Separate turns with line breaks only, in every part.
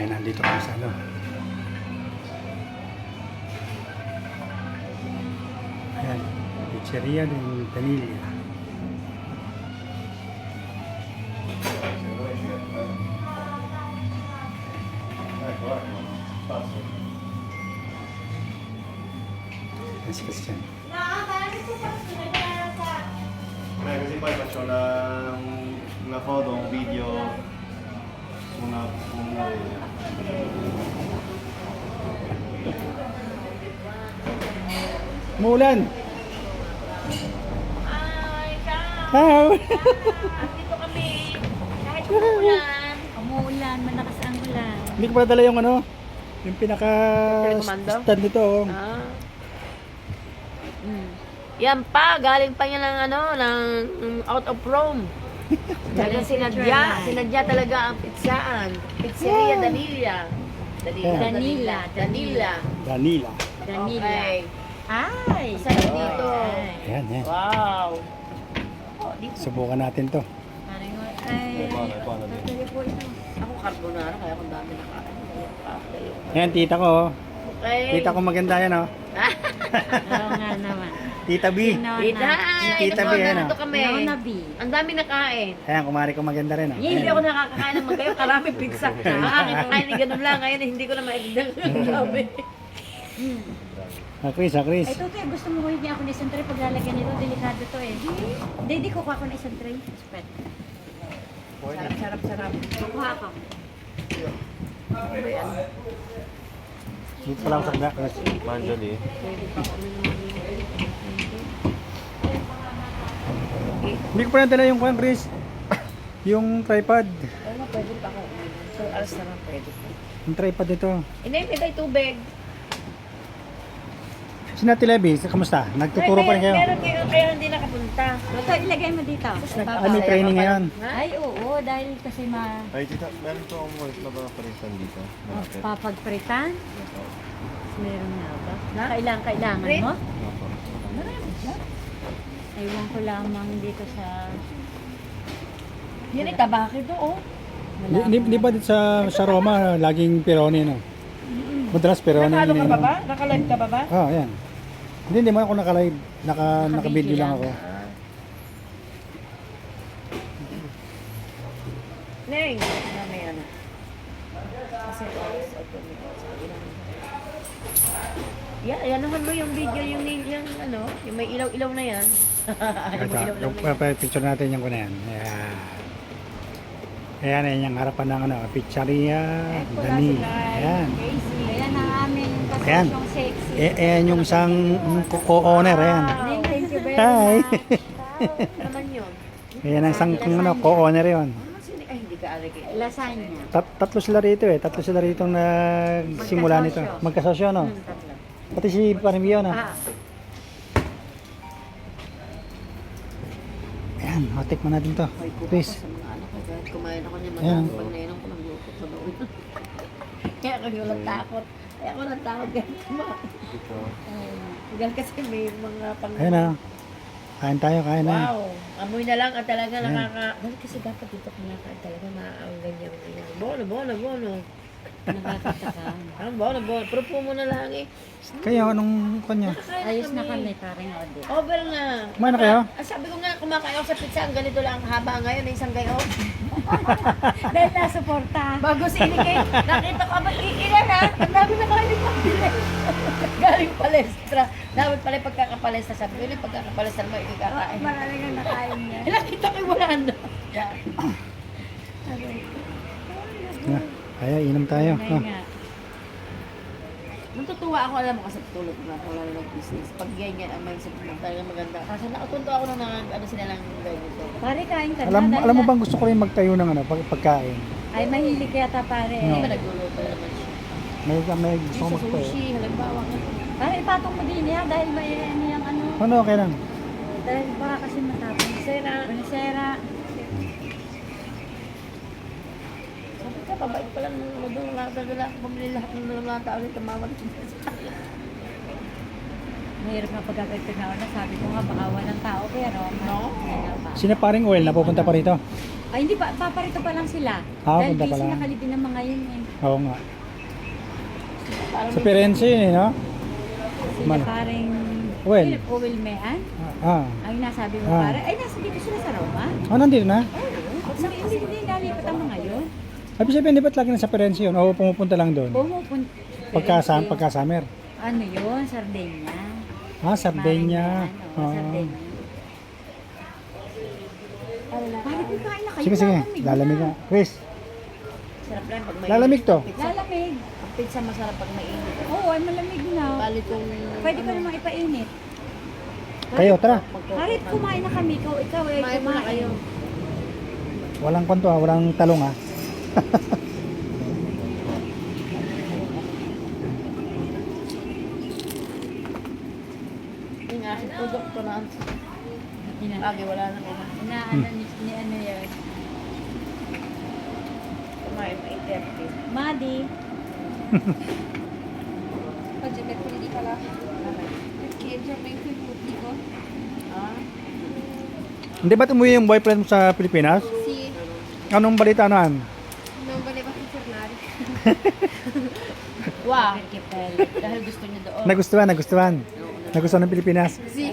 Ayan, nandito kami sa ano. Ayan, Pizzeria ng Danilla. Yes, Christian.
May kasi pa iba siya ng photo, video, una
Umuulan!
Ay,
Hi!
dito kami. Kahit umuulan. Umuulan, malakas ang ulan.
Hindi ko pa dala yung ano, yung pinaka
Telekomando?
stand nito. Oh.
Yan pa, galing pa yan ng ano, ng out of Rome. Talagang sinadya talaga ang pizzaan. Pizzeria Danilla.
Danilla.
Danilla.
Danila.
Okay.
Ay!
Masarap dito.
Ayan, ayan.
Wow. Oh, dito.
Subukan natin to.
Ay!
Ako carbonara, kaya kung dami na kain.
Ayan, tita ko. Oh.
Okay.
Tita ko maganda yan, oh.
Oo nga naman.
Tita B.
Tita,
Tita B, ayan,
nandito
oh.
kami.
Nabi.
Ang dami na kain.
Ayan, kumari ko maganda rin, oh.
Hindi ako nakakakain ng magayo, karami pizza. Ang aking kakain ni ganun lang, ngayon hindi ko na maigdang. Grabe.
Chris, Chris.
Ay, Tutoy, gusto mo hindi ako ng isang tray pag lalagyan nito, delikado to eh. Hindi, kukuha ko ng isang tray. Spread.
Sarap.
Kukuha ako.
Dito lang sa Chris.
Manjali.
Hindi ko pa nadala yung kwan, Chris. Yung tripod.
Ano, pwede pa ako. 2 hours na lang pwede.
Yung tripod nito.
Hindi, may tayo tubig.
Si Nati Levi, kamusta? Nagtuturo pa rin kayo?
Meron kayo, kaya hindi nakapunta.
Ito, ilagay mo dito.
Ah, may training ngayon.
Ay, oo, dahil kasi
Ay, tita, meron to ang voice na ba parisan dito? Bakit?
papagpritan. Meron nga ba? Kailangan
Prit?
mo? Marami siya. Ewan ko lamang dito sa...
Yan ay tabaki to, oh.
Di ba dito sa Roma, laging Pironi, no? Madalas Pironi.
Nakalo ka ba ba? Nakalive ka ba ba?
Ah, ayan. Hindi mo ako naka-live. Naka-video lang ako.
Neng, may ano. Kasi oras yan naman mo yung video, yung ano, yung may ilaw-ilaw na yan. Yung may ilaw-ilaw na yan.
Picture natin yung kuna yan. Ayan. Ayan, ayan yung harapan ng ano, Pizzeria Danila. Ayan.
Ayan ang aming
Ayan.
kasasyong sexy.
Ayan yung isang co-owner. Ayan.
Neng, thank you very
Hi.
much.
Ano naman yun?
Ayan ang isang ano, co-owner yun.
Ay, hindi ka aligay.
Lasagna.
Tatlo sila rito eh. Tatlo sila rito nagsimula nito. Magkasosyo, no?
Tatlo.
Pati si Parimio, no? Ayan, matik mo natin to. Please.
Sa mga anak ko, dahil kumain ako niya
Ayan.
madami pag nainom ko nagluto sa bawin. Kaya ako yung takot. Kaya ako natakot ganyan kumain. Dahil kasi may mga pang...
Ayan na. Kain tayo, kain na.
Wow! Amoy na lang at talaga nakaka... Dahil kasi dapat dito kumakain talaga ang ganyan. Bono.
Nakakataka.
Ang bono. Propo mo na lang eh.
Kayo, anong kanya?
Ayos na kami, parang audit.
Over na.
Kumain na kayo?
Sabi ko nga, kumakain ako sa pizza. Ang ganito lang ang haba ngayon. Isang gayo.
Dahil nasuporta.
Bago sinikay, nakita ko ba iilan ha? Ang dami na kayo ni Pagdile. Galing palestra. Dapat pala pagkakapalestra. Sabi ko yun, pagkakapalestra mo ikikakain.
Marami nga nakain niya.
Nakita ko wala na.
Kaya, inom tayo.
Ay
Oh.
nga.
Natutuwa ako, alam mo, kasi tulog na ako lalo ng business. Pag ganyan ang mindset mo, talaga maganda. Kasi natutuwa ako na ano sila lang ganito.
Pare, kain ka na.
Alam
dahil
mo
na-
bang gusto ko rin magtayo ng ano, pagkain?
Ay, mahilig yata pare.
Hindi
No.
ba nagluluto naman siya?
May gusto ko
Sa
magtayo.
sushi, halimbawa nga.
Pare, ipatong mo din yan dahil may ano yung ano.
Ano, okay lang.
Dahil baka kasi matapos.
Sera.
Bunisera.
Sabi ka, pabait pala nung doon nakadala ako pamili lahat ng mga tao ulit tumawag.
Mahirap na pagkakait na una. Sabi ko nga, baka walang tao pero...
No?
Kaya pa.
Sino paring oil na pupunta pa rito?
Ay, hindi pa, paparito pa lang sila.
Ah,
Dahil
punta pa
busy
lang.
na kalibin ng mga yun eh.
Oo nga. Sa Firenze yun eh, no?
Sila
Man.
paring
When?
Philip O. Wilmean.
Ah.
Ay, nasabi mo
Ah.
pare. Ay, nasa dito sila sa Roma.
Ah, nandito na?
Hindi nalipat ang mga yun.
Abi sabihin, di ba't lagi nasa Firenze yun? O pumupunta lang doon?
Pumupunta.
Pagka-summer.
Ano yun? Sardinia.
Ah, Sardinia.
Maring yan, Sardinia. Bakit may kain na kayo?
Sige, sige.
Lalamig
Lalamig
na.
ka. Chris,
Sarap lang pag may
lalamig to.
Lalamig.
Ang pizza masarap pag mainit.
Oo, ay malamig na.
Bali kung...
Pwede pa namang ipainit.
Kayo, tara.
Harit, kumain na kami. Ikaw ay
Kumain muna kayo.
Walang kwanto ah, walang talong ah.
Yung aking produkto na ang
Ina,
lagi wala nang ina.
ano ni ano yun.
Kumain pa 8:30.
Madi.
Pagjagat ko hindi pala. Nag-enjoy mo yung favorite ko.
Ah?
Hindi ba umuwi yung boyfriend mo sa Pilipinas?
Si,
Anong balita noon?
nung bali ba si Fernari?
Wow.
Kipel.
Dahil gusto niya doon.
Nagustuhan. Nagustuhan ng Pilipinas.
Si,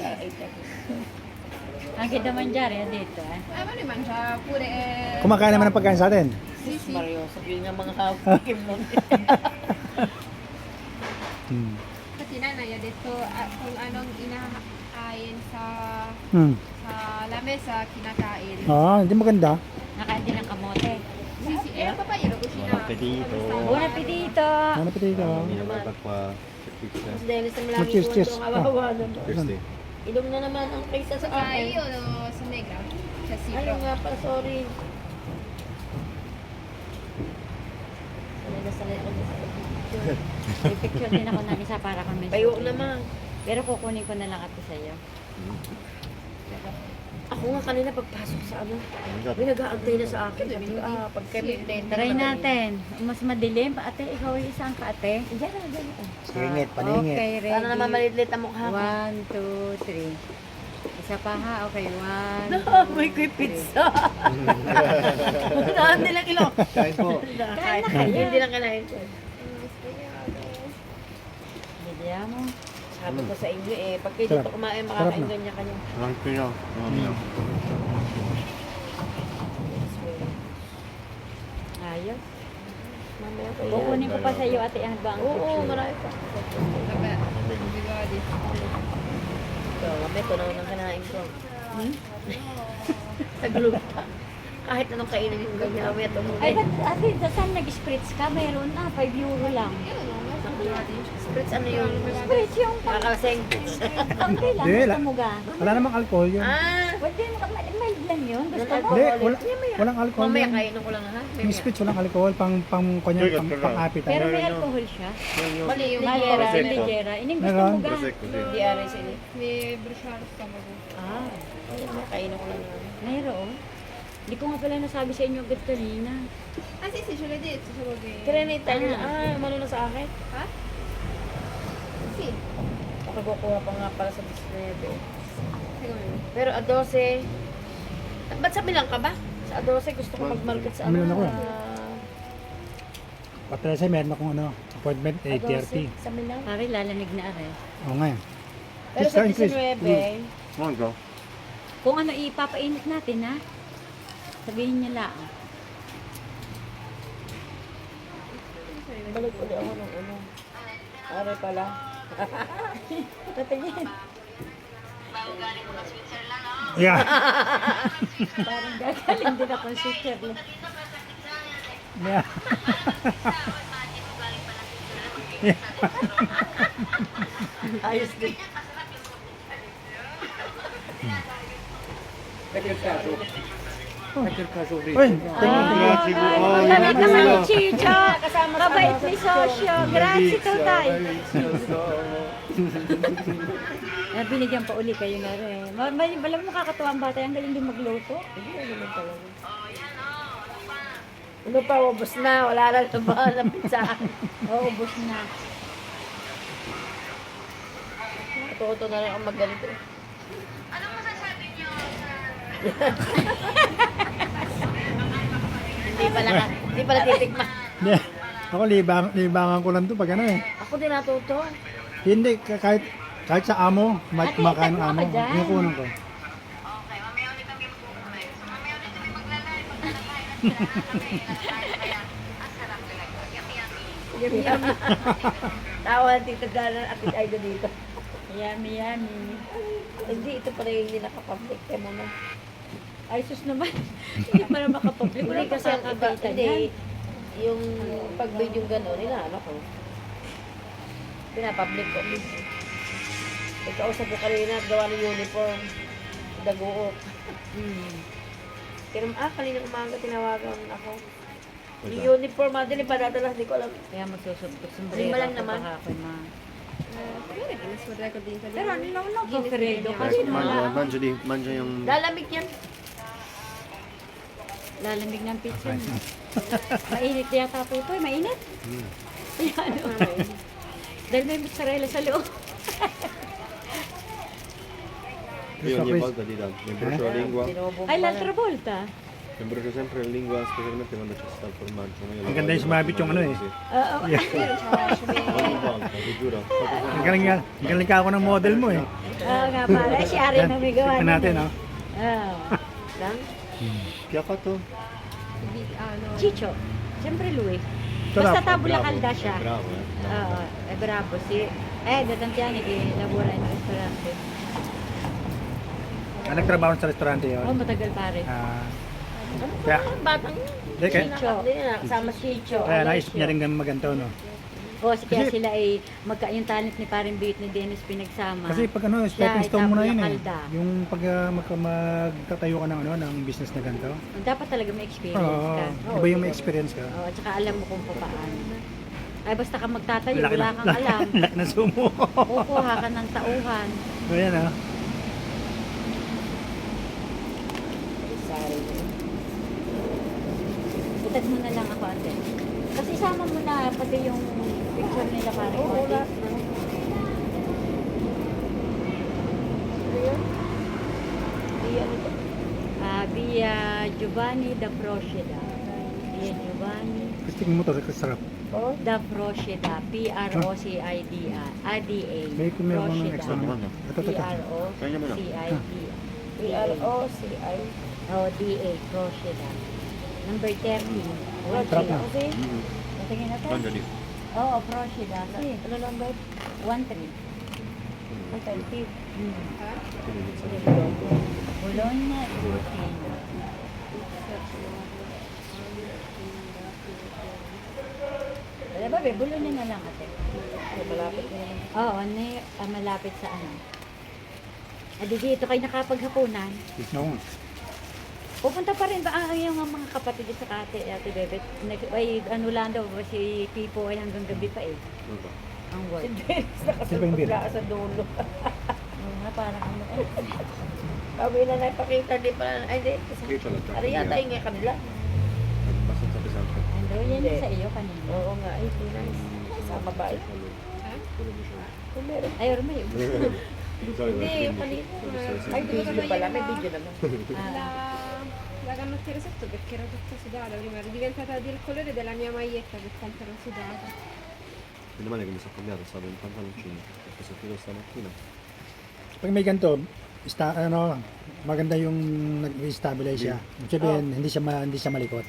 Ang kita manjari dito eh.
ano naman siya, pure
Kumakain naman ng pagkain sa atin.
Sis Mario, sabihin nga mga kapikim nun.
Hmm.
Kasi nanay, dito kung anong inaayin sa
Hmm.
lamesa, kinakain.
Ah, hindi maganda.
Nakain din ng kamote.
Si, papayero ko siya.
Appetito.
Buon appetito!
Ano pa dito?
Mas Dennis ang lagi
Cheers,
ko
cheers.
itong awawa nun.
Thirsty.
Ilong na naman ang kaysa sa
Ay,
akin.
sa Negra. Sa
Ay,
Sibro.
nga pa, sorry. Sanay ako sa picture.
May picture din ako ng isa para kami.
Payo naman.
Pero kukunin ko na lang ito sa iyo.
Ako nga kanina pagpasok sa ano, may nag-aantay na sa akin. Sabi ko, pag kami
Try natin. Mas madilim. Ate, ikaw ay isang ka, ate.
Diyan na, diyan na.
Singit, paningit.
Okay, ready.
Sana naman malilit ang mukha ko.
1, 2, 3. Isa pa ha. Okay, 1,
May kuy pizza. Unahan nilang ilo.
Kain po.
Kain na kayo. Hindi lang kanain ko.
Bigyan mo.
Sabi ko sa inyo pag kayo
Sarap.
dito kumain,
Sarap
makakain
na.
ganyan-kanya.
Walang pino.
Ayos.
Mamaya ko
Kukunin ko pa sa iyo, ate, hanggang ang
Oo,
picture.
marami pa. So, mamaya ko naman ang kanain ko. Naglupa. Kahit anong kainin yung ganyan, mamaya ito muna.
Ay, ba't ate, saan nag-spritz ka? Meron na, 5 euro lang.
Spritz ano yun?
Spritz yung pang...
Kakalaseng.
Kaunti lang,
Hindi,
gusto mo ga.
Wala namang alcohol yun.
Pwede mo, mild lang yun. Gusto mo?
Hindi, walang alcohol
Mamaya
yun.
kainin ko lang ha.
Yung spritz walang alcohol, pang apit.
Pero may alcohol siya.
Mali yung
Ligera,
Prosecco.
ligera. Ining gusto
Meron.
mo ga.
Di aray sila.
May brushar sa mga.
Ayun, mamaya kainin ko lang yun.
Mayroon. Hindi ko nga pala nasabi sa inyo agad kanina.
Si Shula dito, sa bagay.
Kaya na nila, mano na sa akin?
Ha? Si,
Pagkukuha pa nga para sa Disney.
siguro.
Pero a 12, ba't sa Milan ka ba? Sa a 12 gusto ko mag-market sa
Milan ako.
ah,
Patrese, meron akong appointment
a 12
8:30.
sa Milan.
Pare, lalamig na are.
Oo nga.
Pero sa 19,
Come on, go.
Kung ano ipapainit natin ha. Sabihin niya lang.
balik ulit ako ng ano. Aray pala.
Tatingin.
Yeah.
Parang gagaling din ako sa Switzerland.
Yeah.
Ayos din.
Uy,
Grazie po.
Mabait naman ni Chicho. Mabait ni Sosyo. Grazie to tayo. Binigyan pa uli kayo na rin. Malam mo kakatuwa ang bata. Ang galing din magluto.
Hindi na naman talaga. Ano pa, ubos na. Wala na labahan ng pizza.
Oo, ubos na.
Ito na lang ang magganito. Hindi pala titikman.
Hindi. Ako libangan ko lang to pag ano eh.
Ako din natuto.
Hindi, kahit sa amo, kumakain ng amo. Yung kunan ko.
Tawa ng Tita Dana at Tita Aida dito.
Yummy, yummy.
Hindi, ito pala yung hindi nakapublic. Kaya mo na.
Ay, sus naman. Hindi para makapublic.
Hindi kasi ang iba,
kapitan
hindi.
yan.
Yung pag-video gano'n, ano ko. Pinapublic ko. Ikausap ko kanina at gawa ng uniform. Daguot. Pero kanina umaga tinawagan ako. Yung uniform, madali pa dadala, hindi ko alam.
Kaya magsusubok.
Lima lang naman.
Pero no, Fredo. Kasi
Manjo yung...
Lalamig yan.
lalamig ng pizza. Mainit yata po ito. Mainit. Yan. Dahil may mozzarella sa loob.
Io ogni volta ti do, mi brucio la lingua,
Ay, l'altra volta.
mi brucio sempre la lingua, specialmente quando c'è sta il formaggio. ma io
Ang
la
ganda
voglio
yung sumabit yung ano eh.
così.
Oo.
Ogni volta, ti giuro.
Ang galing ka ako ng model mo eh.
Oo nga pala. Si Ari na may gawa
Tignan natin, oh.
Oo.
Lang.
Chi ha fatto?
Chicho. Siyempre Louie.
Sarap.
Basta tabula kalda siya.
Bravo,
Oo. Bravo. Datantiani che lavora in ristorante.
Nagtrabaho sa restaurante yun.
Oh, matagal pare.
Kaya,
Batang
hindi, kaya,
hindi na kasama si Chicho.
kaya naisip niya rin ganun maganto, no?
O, kaya
Kasi-
sila ay yung talent ni paring Bit ni Dennis pinagsama.
Kasi pag ano,
Siya
stepping
ay
stone mo na
tabula
yun eh.
kalda.
Yung pag magtatayo ka ng ano, ng business na ganito.
Dapat talaga may experience
Oo,
ka.
iba yung may experience ka.
Oo, at saka alam mo kung paano. Ay, basta ka magtatayo,
Laki
wala
na-
kang alam.
Laki na sumo.
Kukuha ka ng tauhan.
So yan ah.
Sorry.
Itag mo na lang ako, ate. Kasi isama mo na pati yung picture nila pare.
Oo, lahat na. Iyan ito.
Via Giovanni da Procida. Via Giovanni
Gusto mo to, sarap.
Oh,
da Procida. Procida. A-D-A.
May kumain mo ng extra
Procida.
naman. Ito.
Procida.
P-R-O-C-I.
O, D-A. Procida. Number 30.
Sarap na.
Kasi,
Tingin natin.
Mangia lì.
Oo, Procida. Kasi,
ano lang ba?
1-3.
Attentive.
Bologna, Lucena. Wala ba, be? Bologna na lang, ate.
Malapit na naman.
Oo, malapit sa ano. Adi dito kayo nakapaghapunan.
Oo.
Pupunta pa rin ba ang yung mga kapatid sa Ate Bebet? Ay, ano lang daw, si Pipo ay hanggang gabi pa eh. Ang work.
Si Dennis
Sino ba yung bira?
nakasabla sa dulo.
Oo nga, parang ano.
Kami na napakita, di pala. Ay, di.
Io ce l'ho già.
Ano yata yung nga kanila?
Abbastanza pesante.
Ando, yan
Hindi.
yung sa iyo kanina.
Oo nga, ay, nice. Sa babae. Kung meron.
Ay, or may.
Di solito
Hindi,
è
yung
15.
kanina. Ay, video pala. May video naman.
La canottiera sotto perché era tutta sudata prima, era diventata del colore della mia maglietta per quanto era sudata.
Meno male che mi sono cambiato, stavo in pantaloncini. Perché sono finito stamattina.
Pag may ganito, maganda yung nag-stabilize siya. Ibig sabihin, hindi siya malikot.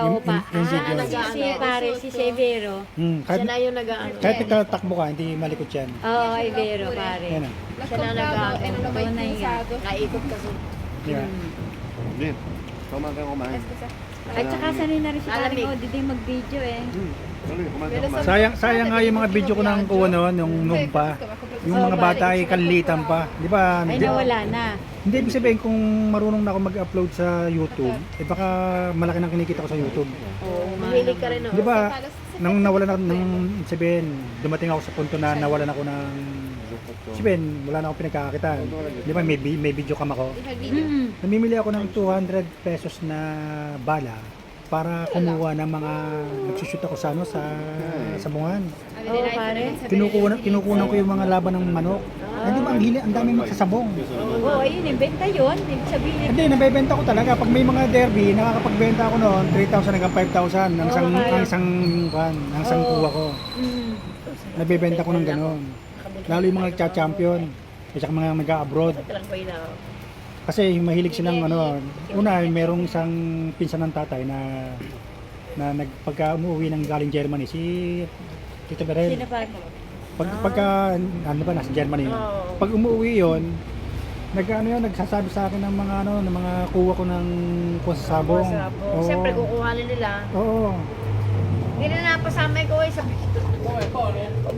Oo pa.
yung video.
Si pare, si Severo.
Siya
Kahit,
na yung nag-ano.
kahit nagtatakbo ka, hindi malikot yan.
Oo, Ivero, pare.
Yan ah.
L'ho
Ce l'ha
comprato e non l'ho mai
Non hai-
più usato.
Naikot kasi.
Yeah.
Sì, come
Scusa.
At saka sanay na rin si
Alamig.
paring Odi din mag-video eh.
Sayang nga yung mga video ko nang kuha noon, nung pa. Yung mga bata ay kalilitan pa. Di ba?
Ay, nawala na.
Hindi ibig sabihin kung marunong na ako mag-upload sa YouTube, eh baka malaki nang kinikita ko sa YouTube.
Oo,
Mahilig ka rin, no?
Di ba? Nang nawala na, nang sabihin, dumating ako sa punto na nawalan ako ng, sabihin, wala na akong pinagkakakitaan. Di ba, may video cam ako.
Mi fa il video.
Mm.
Namimili ako ng 200 pesos na bala. para kumuha ng mga nagsushoot ako sa ano sa sabungan.
Oo, pare.
Kinukunan ko yung mga laban ng manok. Hindi ba ang daming magsasabong.
Oo, ayun, ibenta yun. Ibig sabihin,
Hindi, nabebenta ko talaga. Pag may mga derby, nakakapagbenta ako noon 3,000 hanggang 5,000 ang isang kuha ko. Nabebenta ko ng gano'n. Lalo yung mga nagcha-champion at saka mga nag-abroad.
Tranquila ako.
Kasi mahilig silang ano, una merong isang pinsan ng tatay na pagka umuwi ng galing Germany, si Tito Berel.
sino pa?
Pagka ano ba nasa Germany yun. Pag umuwi yon, nagsasabi sa akin ng mga ng mga kuha ko ng kusabong. Oo.
Siyempre, kukuhanin nila.
Oo.
Hindi na napasama ko sa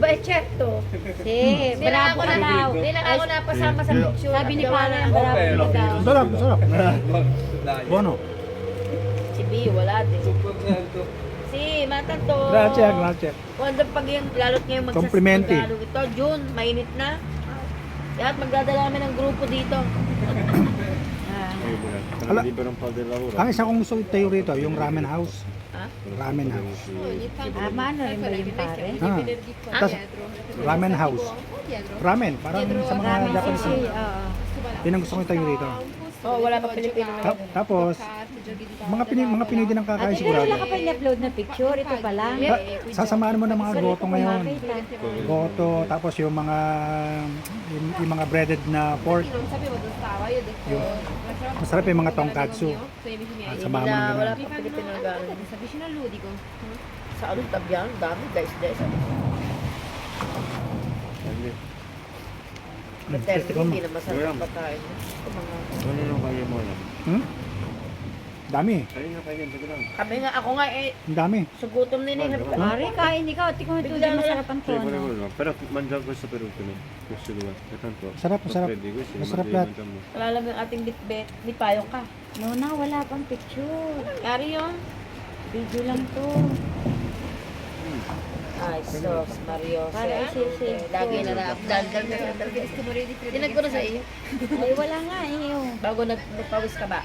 ba, check to.
Si,
Hindi na
bravo
ako
ka daw.
Hindi na ako napasama sa picture.
Sabi ni
Gawa
Pare,
na-
bravo ka daw.
Sarap, sarap. Bueno.
Si B, wala din. Si, matanto.
Grazie, grazie.
Wanda pag yung, lalo't ngayon
Complimenti.
maglalong ito, June, mainit na. Kaya magdadala kami ng grupo dito.
Ala.
Libero pa del lavoro.
Ang isa kong gusto itayo rito, yung ramen house.
Ha?
Ramen house.
Maano rin ba yung pare?
Tas, ramen house. Ramen, parang sa mga Japanese.
Oo.
Yun ang gusto ko itayo rito.
Oh, wala pa Pilipino.
Tapos, mga Pinoy din ang kakain
Ate, pero
sigurado.
wala ka pa in-upload na picture. Ito pa lang.
Sasamaan mo ng mga goto ngayon.
Makita.
Goto, tapos yung mga breaded na pork.
Non sapevo dove stava, io ho detto
Masarap yung mga tonkatsu.
sono i amici miei.
Sa mama ng
Wala
ganun.
pa Pilipino na gano'n.
Sta vicino al ludico.
Sa anong tabyan, dami, guys. But hindi na masarap pa tayo.
Ano nang kaya mo na?
Hmm? Dami.
Ayun na kaya sige lang.
Kami nga, ako nga
Ang dami.
sugutom din eh.
Pare, kain ikaw. Tingnan mo ito. Hindi masarap ang
Sì,
tono.
quello. Però mangiamo questo per ultimo. Questi due. E tanto.
Masarap, masarap.
Freddi, questi
Masarap
li
lahat.
mangiamo.
Alala mo yung ating bitbit, ni Payong ka.
No, na, wala pang picture.
Yari yun.
Video lang to.
Ay, sos, Mario.
Para isi-save ko.
Lagi na na-upload. Tinag ko na sa iyo.
Ay, wala nga eh. Oh.
Bago nagpawis ka ba?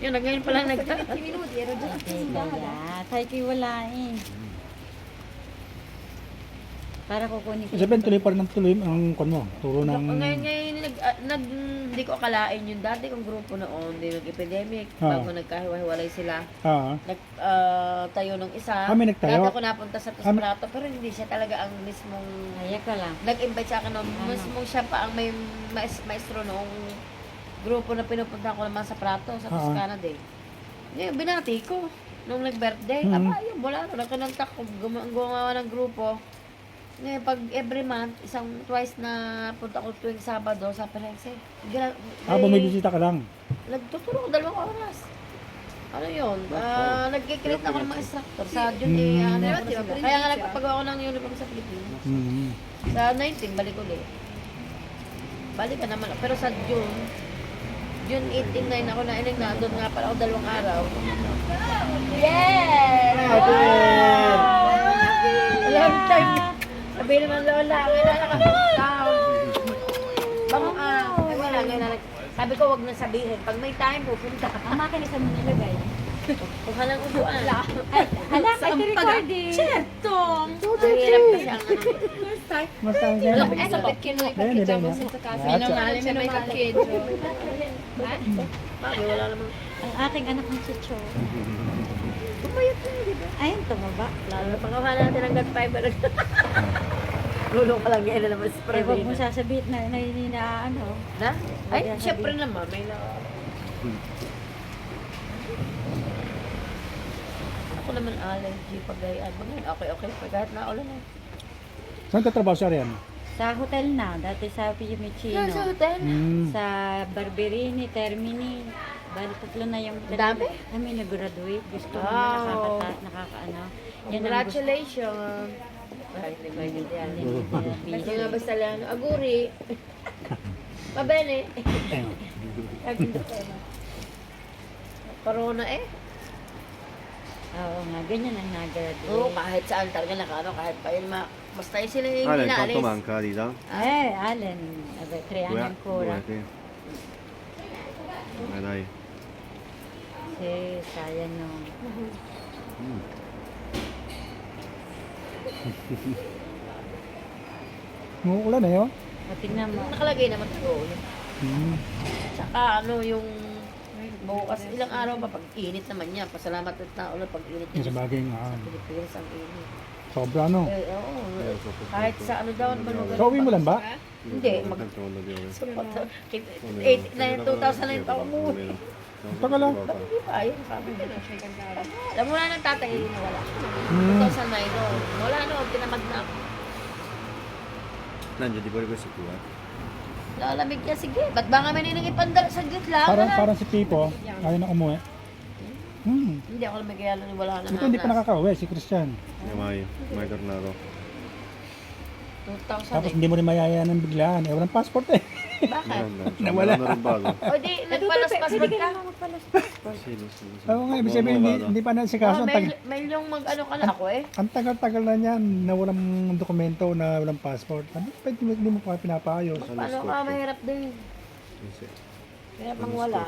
Yun, ngayon pa lang nagta.
Kaya, tayo kayo wala eh. Para kukunin ko.
Sabihin tuloy pa rin ng tuloy ang kon mo. Turo ng...
Ngayon, hindi ko akalain yun. Dati kong grupo noon, di nag-epidemic, bago nagkahiwa-hiwalay sila. Nagtayo ng isa.
Kami nagtayo.
Dati ako napunta sa Tusprato, pero hindi siya talaga ang mismong...
Kaya ka lang.
Nag-invite sa akin noon, mismong siya pa ang may maestro noong grupo na pinupunta ko naman sa Prato, sa Toscana Day. Ngayon, binati ko. Nung nag-birthday, aba, yun, wala. Nakinantak ko, gumawa ng grupo. Ngayon, pag every month, twice na punta ko tuwing Sabado sa Perense.
bumibisita ka lang.
Nagtuturo ko 2 oras. Ano yun? Nagkikreate ako ng mga instructor sa June. Kaya nga nagpapagawa ko ng uniform sa Pilipinas. Sa 19, balik ulit. Balik ka naman. Pero sa June 18, 9 ako na inig na. Doon nga pala ako 2 araw. Yes! Long time. Sabi naman Lola, ngayon na nakapagtaon. Sabi ko, wag na sabihin. Pag may time, pupunta ka.
Ang makin isa mo nilagay.
Kung halang upuan.
Anak, ito recording.
Ang hirap kasi ang
Masaya.
Ecco perché noi
Bene,
parcheggiamo
bene.
senza casa,
Grazie.
non c'è mai parcheggio.
Bakit wala namang
Ang aking anak ng si Cho. Ayun, tumaba.
lalo na pangkawa natin hanggang 5. Lulong ka lang yan na naman sa
Eh, huwag mo
na.
sasabihin na ano.
Na? Ay,
Huwag
syempre
sabihin.
naman. May na... Ako naman allergy pag gayaan. Ngayon, okay. Pag kahit naulan na.
Saan ka trabaho sa Arian?
Sa hotel na, dati sa Fiumicino.
Sa hotel.
Sa Barberini, Termini. Bali, 3 na yung
Dami?
Kami nag-graduate. Gusto mo
Wow.
nakakaano.
Congratulations. Ay, hindi ko yan. Kasi nga basta lang, aguri. Pabene. Corona eh.
Oo nga, ganyan ang nag-graduate.
Oo, kahit saan talaga kahit pa yun, basta yun sila yung
Ale,
inaalis.
quanto manca Rita?
Allen, 3 anni ancora.
Due, sì. Dai.
Sayang no.
Umuulan eh, oh.
O, tingnan mo.
Nakalagay naman ko.
Hmm.
Tsaka ano yung bukas ilang araw pa pag init naman yan. Pasalamat at na ulit pag init
Yung sa
yan.
bagay
Sa
nga.
Pilipinas ang init.
Sobra, no?
Oo. Kahit sa ano daw, malugar.
Sa uwi mo lang ba?
Hindi. Sa 2009 pa umuwi.
Tagal lang.
Hindi pa, ayun sabi ko. Alam mo na ng tatay na wala.
Hmm.
2009 no. Wala no, tinamad na ako.
Nandiyo, di ba rin si Kuya?
Lalamig niya, sige. Ba't ba kami ninangipandal sa git lang?
Parang si Pipo, ayaw na umuwi.
Hindi ako lumigay ni wala na
Ito hindi pa nakakauwi, si Christian.
Yung may tornado.
2000
Tapos
eh.
hindi mo rin mayayanan biglaan. Eh, walang passport eh.
Bakit?
Nawala.
Na rin bago.
O di, nagpalas-pas
Pwede
ka.
ka naman magpalas.
Sino?
Oo nga, ibig sabihin, hindi pa na si kaso.
May yung mag-ano ka na ako eh.
Ang tagal-tagal na niyan na walang dokumento, na walang passport. Ano, pwede hindi mo pa pinapaayos.
Paano ka, mahirap din. Mahirap mang wala.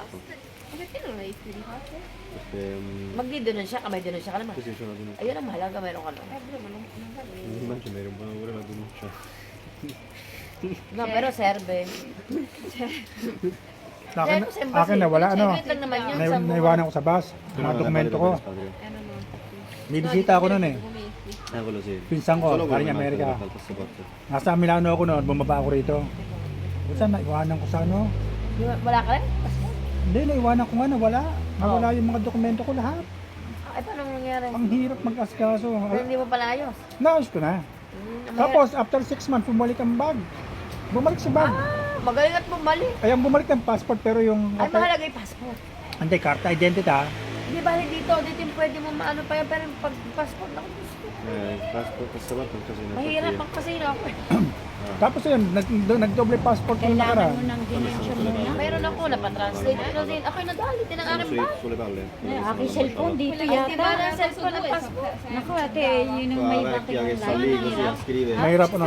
Perché non l'hai spedito?
Magdidonon siya, kamay donon siya ka naman.
Kasi siya na dun.
Ayun ang mahalaga, meron ka lang.
Bro, ma non vale.
Hindi man siya, mayroon pa wala na dun siya.
No, pero serve.
Akin, akin na wala, ano.
Saglit lang naman yun. sa buwan.
Naiwanan ko sa bus. Mga dokumento ko. May bisita ako noon eh.
Ako lo si.
Pinsan ko, galing Amerika. Nasa Milano ako noon, bumaba ako rito. Saan naiwanan ko sa ano?
Wala ka rin?
Hindi, naiwanan ko nga na wala. Nawala yung mga dokumento ko lahat.
Ay, paano nangyari?
Ang hirap mag-asikaso.
Pero hindi mo pala ayos.
Naayos ko na. Tapos, after 6 months, bumalik ang bag. Bumalik si bag.
Magaling at bumalik.
Ay, ang bumalik ng passport, pero yung...
Ay, mahalaga yung passport.
Hindi, karta identity ah.
Hindi ba dito yung pwede mo maano pa yan, pero pag passport na gusto.
Passport sa lahat kasi na.
Mahirap ang kasi na ako.
Tapos yun, nagdoble passport ko na
Kailangan
nakaraan.
mo ng dimension muna.
Mayroon ako, napatranslate ko din. Ako'y nadali din ang aking bag.
Sulle palle.
Ay, aking cellphone dito
Ay, di ba na
yata.
cellphone ang passport?
Naku ate, yun yung may bakit
Vecchia che sta
ng
lì
line.
così a scrivere.
Mahirap ano.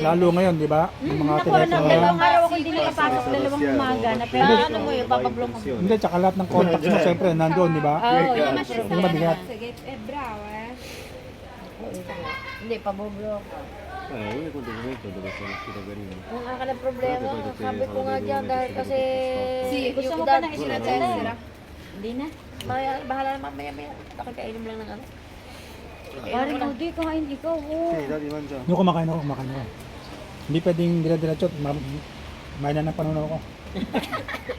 Lalo ngayon, di ba? Yung mga
Naku,
telepono.
dalawang araw ako hindi nakapasok, dalawang umaga na pero
Ano mo yun, papablock mo.
Hindi, tsaka lahat ng contacts mo, siyempre, nandoon, di ba?
Oo, yun.
Ma c'è
Yung mabigat.
che è brava,
Hindi, paboblock.
Io conto momento dove sono uscito carino.
Kung nga ka ng problema, sabi ko nga dyan dahil kasi...
Sì,
Gusto
yung
mo
edad
pa na
ko
isla
na
tessera? Hindi na.
Bahala na mamaya-maya. Nakikainom lang ng ano.
Parang hindi kumain ikaw. Oh.
Sì, dai, mangia.
Yung kumakain ako. Hindi pwedeng dila-dilatso. May na ng panunaw ko.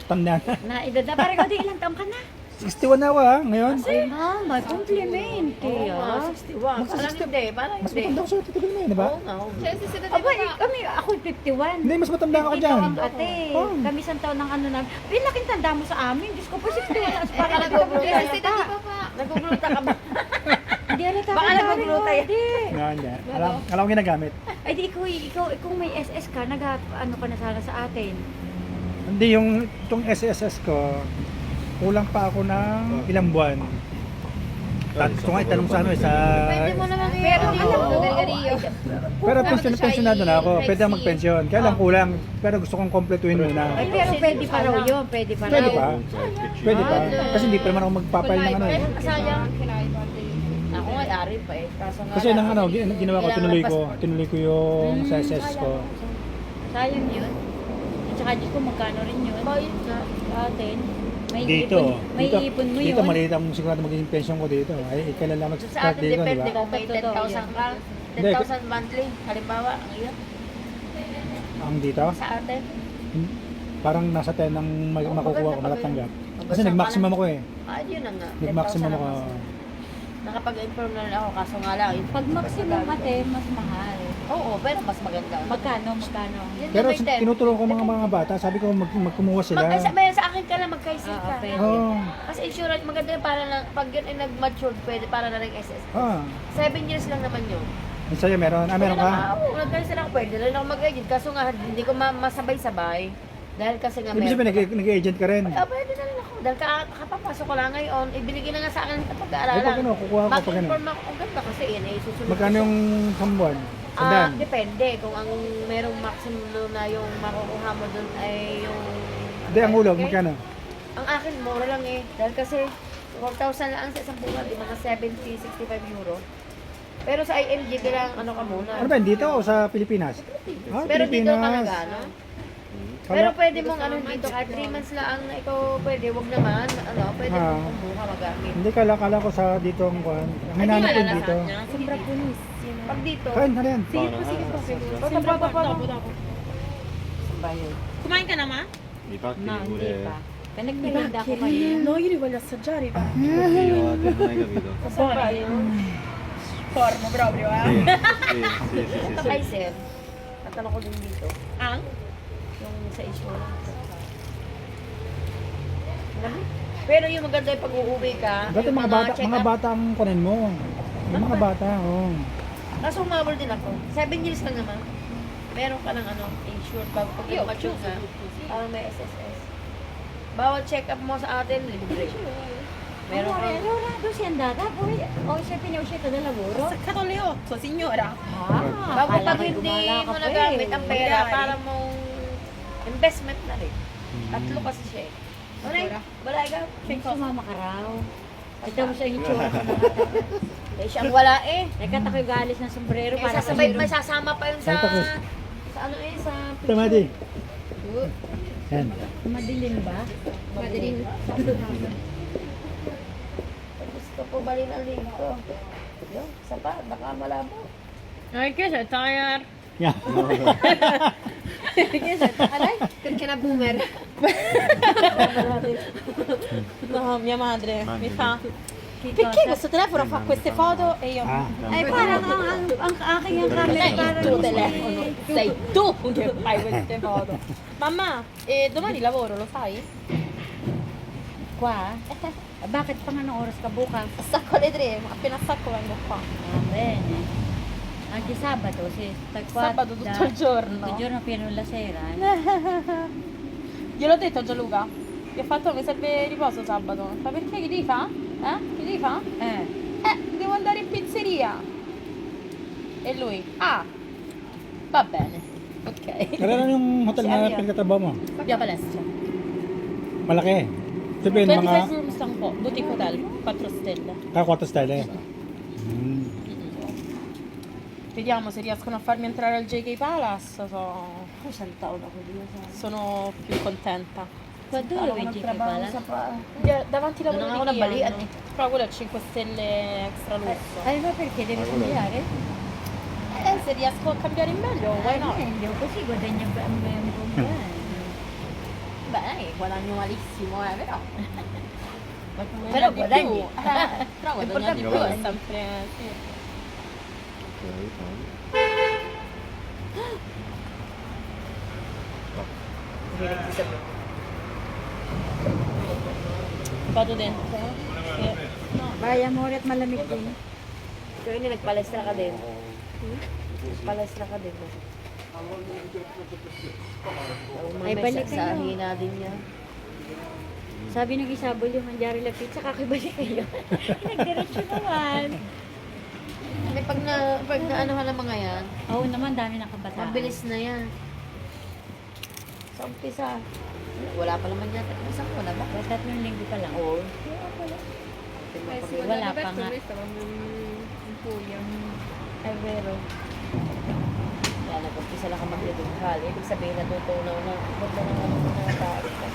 Tanda na.
Na edad na. Parang hindi ilang taong ka na.
61 na ako ha, ngayon.
Ah, may compliment.
Oo nga, 61. Parang hindi, parang
Mas
hindi.
matanda ko sa'yo, titigil mo yun, di ba?
Oo nga, oo.
cioè se siete
Aba, kami, ako 51.
Hindi, mas matanda ako
Ito
dyan.
ang ate.
Oh.
Kami isang taon ng ano namin. Pinaking tanda mo sa amin. Diyos ko po, 61 na. Parang
Nagugulutan
nagugulutan
ka
ka.
pa. Nagugulutan ka ba?
Hindi halata
Baka
ka
nagugulutan yan.
Hindi.
Nga, hindi. Alam ko ginagamit.
Ay di ikaw kung may SS ka, ano ka na sana sa atin.
Hindi, itong SSS ko, kulang pa ako ng ilang buwan. Gusto nga itanong sa ano sa...
Pwede mo naman
Pero
i-
dito,
Oo.
Delgarillo.
Pero pensionado na ako. Pwede akong mag-pension. Kaya lang kulang. Pero gusto kong kompletuhin muna.
Ay pero pwede pa raw yun. Pwede pa
Pwede
raw.
pa. Pwede pa. Kasi hindi pa naman ako magpapail ng ano eh.
Pero sayang.
Anche là i soldi.
Ako nga ari pa eh. Kaso nga
Kasi
lang,
nang ano, ginawa ko,
kailangan
tinuloy ko yung sa SS ko.
Sayang yun. At saka Diyos ko magkano rin yun.
Bayad na.
Sa atin. May
Dito,
ipon, may ipon mo yun.
dito maliit ang sigurado magiging pension ko dito. Ay, kailan lang
Sa
mag-start
atin
dito, di
depende
ba?
kung may 10,000 ka. 10,000 monthly. Halimbawa, ang iyo.
Ang dito,
Sa atin.
parang nasa 10 ang makukuha ko, matatanggap. Kasi nag-maximum ako eh.
Ah, yun na nga.
Nag-maximum
10,000
ako.
ang maximum. Nakapag-inform na rin ako, kaso nga lang. Yung
Pag maximum ate, mas mahal.
Oo, pero mas maganda.
Magkano?
Yun
Pero
na may 10.
tinutulungan ko mga bata, sabi ko magkumuha sila.
May sa akin ka lang magkaisip ka.
pwede.
Oo.
Kasi insurance maganda yun para lang, pag yun ay nag-mature, pwede para na rin SS.
Ah,
7 years lang naman yun.
yung sa'yo meron. Ah, meron ka?
Oo, nag-cancel ako, pwede rin ako mag-agent. Kaso nga, hindi ko masabay-sabay. Dahil kasi nga
Ibig sabihin, nag-agent ka rin.
Ah, pwede na rin ako. Dahil kakapapasok ko lang ngayon, ibinigay na nga sa akin sa
Ay,
pag-aaralan.
pag ano, kukuha ko pag ano.
Mag-inform ako kung ganda kasi yun ay susunod.
Magkano yung sambuan?
Ah,
Sandaan?
depende. Kung ang merong maximum na yung makukuha mo dun ay yung...
Hindi, ang ulog, magkano?
Ang akin, mura lang eh. Dahil kasi, 4,000 lang sa isang buwan, di mga 70, 65 euro. Pero sa IMG, kailangan ano ka muna.
Ano ba, dito o sa Pilipinas? Ah,
Pero dito talaga, no? Pero
Kala-
pwede mong ano dito, kahit 3 months lang na ikaw pwede, wag naman, ano, pwede mong kumuha magamit.
Hindi, kala ko sa dito ang kuhan. Ang
Ay,
hinanap
di
ko
wala
dito.
na Sombra punis. Pag dito,
Kain, ano yan?
Sige po, sige po.
ba yun?
Kumain ka na, ma?
Infatti
Na, hindi
pure...
pa. Pinagbilinda ko kayo.
No, io li voglio assaggiare.
Io a te non hai capito.
Sombra yun.
Formo proprio,
Sì, sì, sì, sì,
Ito
sì,
kay
sì.
Sir, tatanong ko din dito,
Ang?
yung sa insurance. Alam mo? Pero yung maganda yung pag-uuwi ka,
Dati
yung
mga bata ang kunin mo. Yung mga bata, oh.
Kaso umabol din ako. 7 years lang naman. Meron ka ng ano, insured bago pag mature ka. Parang may SSS. Bawat check-up mo sa atin, libre. Meron ka.
Allora, doon si Andata, poi o siya pinauscita del lavoro.
Saccato alle 8, signora.
Bago
akala
pag
ko
hindi
gumala ka
mo
pa
nagamit
eh.
ang pera,
Magari.
para mong investment na rin. Tatlo kasi siya eh. Wala ka.
May sumama ka raw. Ito mo sa itsura ko na.
Eh, siyang wala eh.
Nagkata ko yung galis ng sombrero
Eh,
para
sasabay, may sasama pa yun sa...
Ay, tapos.
Sa ano eh, sa...
Tamadi. Yan.
Madilim ba?
Madilim. Gusto ko balin ang lingko. Yung, isa pa, baka malabo.
Ay, che sei tired?
Yan.
Alay, perché na boomer.
No, mia madre
Madre.
mi fa.
Che
Perché
cosa?
questo telefono fa queste foto e io.
Ah.
Ay, parang ang aking ang camera parang
Il tuo telefono. Sei tu che fai queste foto. Mamma, domani lavoro, lo sai?
Qua? Bakit pang anong oras ka bukas?
Stacco alle 3, appena stacco vengo qua.
Ah, bene. Anche sabato, sì.
Sabato tutto il giorno.
Tutto il giorno fino alla sera.
Gliel'ho detto a Gianluca. Gli ho fatto mi serve riposo sabato. Ma perché che devi fa? Che devi fa? Devo andare in pizzeria. E lui, va bene. Ok.
Kaya lang yung hotel na pinagtatrabaho mo.
Via palestra.
Malaki. Sabihin,
25
mga
rooms lang po. Boutique hotel. 4 stelle.
kakwarto style eh. Hmm.
Vediamo se riescono a farmi entrare al JK Palace.
Isang taon ako dito sa...
Sono più contenta.
Qua dove vedi che pala?
Davanti
Doon
lavoro
ako
di
nabalian
Chiano.
eh.
Però quello è 5 stelle extra lusso.
Ma perché devi cambiare?
Se riesco a cambiare in meglio, why not?
Meglio, così guadagni un po' bene.
Beh, guadagno malissimo, però...
Però
Però guadagni.
Però guadagni di più è sempre... Sì.
Ok, poi.
Vado dentro. Sì.
Bye, amore, at malamig din.
So yun, nagpalestra ka din. Nagpalestra ka din.
Ay, balik
sa
kayo.
hina din niya.
Sabi ng isabol yung manjari lapit, saka kakibalik kayo. Nagdiretso naman.
Hindi, pag na ano ka ng mga yan,
Oo naman, dami ng kabataan.
mabilis na yan. Sa umpisa, wala pa naman yata. Isang wala ba?
O, 3 linggo pa lang.
Oo.
Eh sì,
Wala
quando
pa
l'ho
nga.
aperto noi stavamo in Puglia.
Ay, vero. Kaya nag-umpisa lang ka mag-educal. Ibig sabihin, natutunaw na. Ganda na ng mga tao.
Iba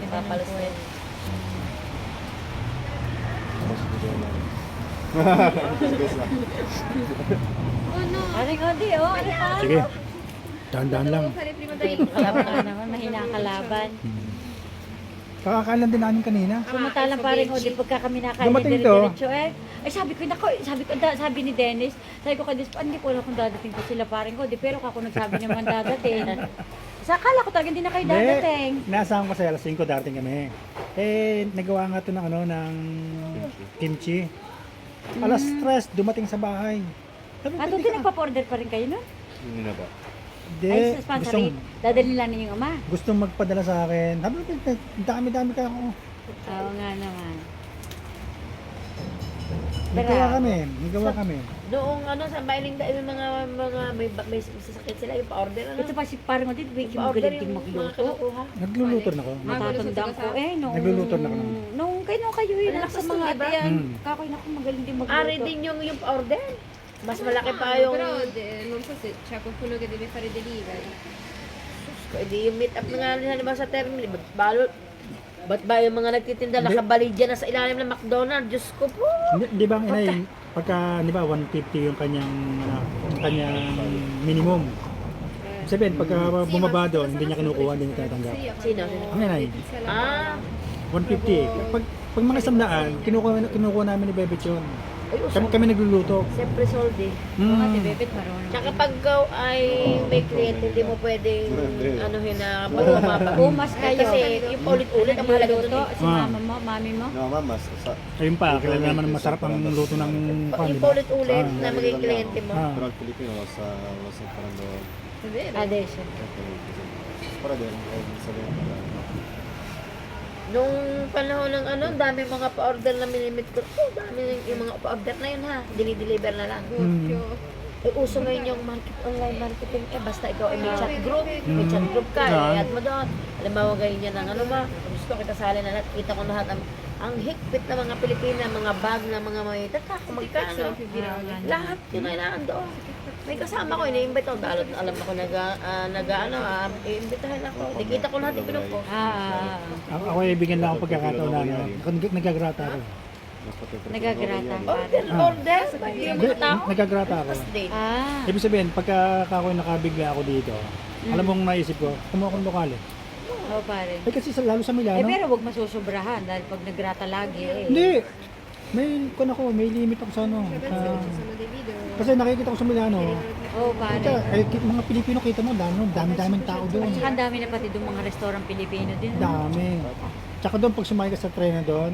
ng
Papalas na
buhay.
yun.
Scusa.
Oh no!
Aring Odi, oh, ano pa?
Sige. Dahan-dahan lang.
Devo fare prima
Tayo
del...
kalaban
Wala naman, mahina ang kalaban.
Kakakailan din namin kanina.
Samantalang paring Odi, pagka kami nakain
Dumating to.
dire-diretso eh. Ay sabi ko, nako, sabi ni Dennis, sabi ko kay Dennis, hindi ko alam kung dadating ko sila paring Odi, pero ako nagsabi naman dadating. Sa akala ko talaga hindi na kayo dadating.
Nasaan ko sa alas 5 darating kami. Eh, nagawa nga ito ng ano, ng kimchi. Alas 3, dumating sa bahay. Sabi ko,
At doon
"Teka,
nagpa-order pa rin kayo nun?
Hindi na ba?
Hindi,
Ay, sa sponsorin, dadalhin lang niyo yung ama.
gustong magpadala sa akin. Sabi ko, dami-dami kaya ako.
Oo nga naman.
Nagawa kami.
Noong ano, sa Mailing Daig, yung may sasakit sila, yung pa-order, ano?
Ito pa si parang Odette, Vicky,
Pa-order
magaling din
yung mga
magluto.
kinukuha.
Nagluluto na ako.
Matatandaan ko nung...
Nagluluto na ako.
Nung kayo yun,
Ang
sa
lakas
mga
nun, diba?
ate yan.
Mm.
Kakoy na magaling din magluto.
Ari din yung pa-order. Mas malaki pa yung...
Però non so se c'è qualcuno che deve fare delivery.
Hindi yung meet up na nga nila naman sa terminal. Ba't ba yung mga nagtitinda nakabali dyan na sa ilalim ng McDonald's? Diyos ko po.
Di ba ang inay, pagka, di ba, 150 yung kanyang minimum. Sabihin, pagka bumaba doon, hindi niya kinukuha, hindi niya tinatanggap.
Sino?
Ang inay,
Ah,
150. Pag mga 100, kinukuha namin ni Bebet yun.
ay,
Kami nagluluto.
siyempre sold eh.
Ate Bebet, marunong.
Tsaka pag ikaw ay may kliyente, hindi mo pwedeng anuhin na bumaba.
Umas kayo.
Kasi yung paulit-ulit ang mahalaga doon
Nagluluto
eh.
si mama mo, mami mo.
No, mama,
Ayun pa, kilala naman masarap ang luto ng pan, di
Yung
ba?
paulit-ulit na maging kliyente mo.
Ah.
però il filippino lo sta imparando
È vero?
Adesso.
però deve sapere
Nung panahon ng ano, dami mga pa-order na minimit ko. Oh, dami yung mga pa-order na yun ha. Dini-deliver na lang.
Doppio.
Eh, uso ngayon yung online marketing. Basta ikaw ay may chat group. May chat group ka, i-add mo doon. Alam mo, ganyan yan ang ano ba. Gusto kita sali na lahat. Kita ko lahat ang higpit na mga Pilipina, mga bag na mga may taka, kung magkano. Lahat yun ay naandoon. May kasama ko, ini-invite ako. Alam ako, i-invitahin ako. Di kita ko lahat yung pinupost.
Ako ay bigyan lang ako pagkakataon na nagagrata ako.
Nagagrata.
Order? Hindi mo
Hindi,
tao?
nagagrata ako.
First date.
Ibig sabihin, pagka ako nakabigla ako dito, alam mong naisip ko, kumuha akong lokal eh.
Oo, pare.
Eh kasi lalo sa Milano.
Pero wag masusobrahan dahil pag nagrata lagi
Hindi. May limit ako sa ano.
Penso che ci sono dei video.
Kasi nakikita ko sa Milano.
Oo, pare.
Mga Pilipino kita mo, daming tao doon.
At saka ang dami na pati doon mga restaurant Pilipino din.
Dami. Tsaka doon, pag sumakay ka sa tren na doon,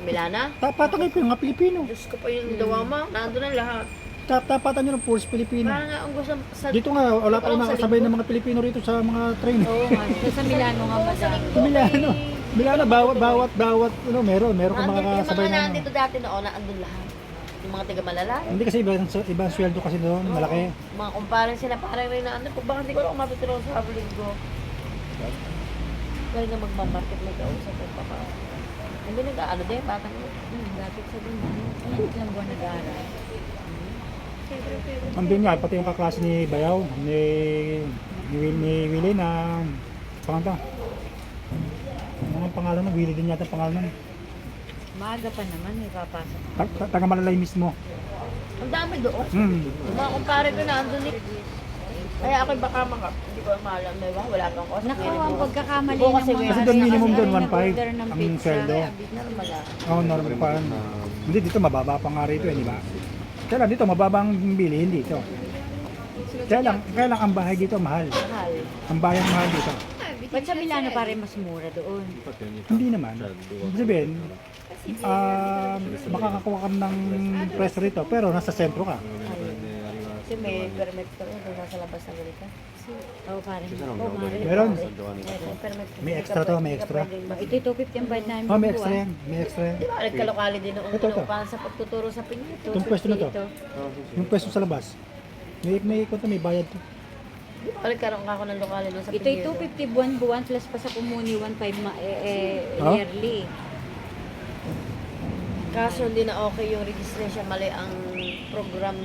Milana?
tapatan kayo mga Pilipino.
Diyos ko pa yung dawa mo. Nandun ang lahat.
Tapatan nyo ng puros Pilipino.
Parang nga ang gusto sa...
Dito nga, wala pa rin nakasabay ng mga Pilipino rito sa mga train.
Oo nga. Sa Milano nga madami.
Sa Milano, bawat, ano, meron kang
Yung
makakasabay
mga
na.
nandito dati noon, naandun lahat. Yung mga taga Malala.
Hindi kasi ibang sweldo kasi doon, malaki.
Mga kumparen sila, parang rin na ano. Kung bakit hindi ko lang matutulong sa linggo. Galing na magmamarket, may kausap ko pa pa. Hindi nag-ano din, bata mo.
Lapit sa doon. Ang ilang buwan nag-aaral.
Andun nga, pati yung kaklase ni Bayaw, ni Willie na, pangalan Ang pangalan mo, Willie din yata ang pangalan mo.
Maaga pa naman, may papasok.
Taga Malalay mismo.
Ang dami doon. Yung mga kumpare ko na andun eh. Kaya ako'y baka hindi ko maalam na wala kang cost.
Naku, ang pagkakamali
Oo,
ng
kasi
mga
Kasi doon minimum doon,
nag-order
1.5
ng
ang
pizza.
sweldo.
Normal lang.
Oo, normal pa. Hindi, dito mababa pa nga rito, di ba? Kaya lang dito, mababa ang bili, hindi ito. Kaya lang ang bahay dito mahal.
Mahal.
Ang bayan mahal dito.
Ba't sa Milano pare mas mura doon?
Hindi naman. Ibig sabihin, makakakuha ka ng press rito, pero nasa sentro ka.
Kasi may permit ka rin kung nasa labas ng ganito.
Oo, pare. Oo,
Meron.
May permit.
May extra to, may extra.
Ito 250 ang bayad namin.
Oh, may extra yan. May extra yan.
Di ba nagkalokali din noong
Ito.
para sa pagtuturo sa Pinito?
Itong pwesto na to. Yung pwesto sa labas. May bayad to.
Di ba nagkaroon ako ng lokali doon sa
Ito ay 250 buwan-buwan plus pa sa Kumuni 1.5 yearly.
Kaso hindi na okay yung registration, mali ang program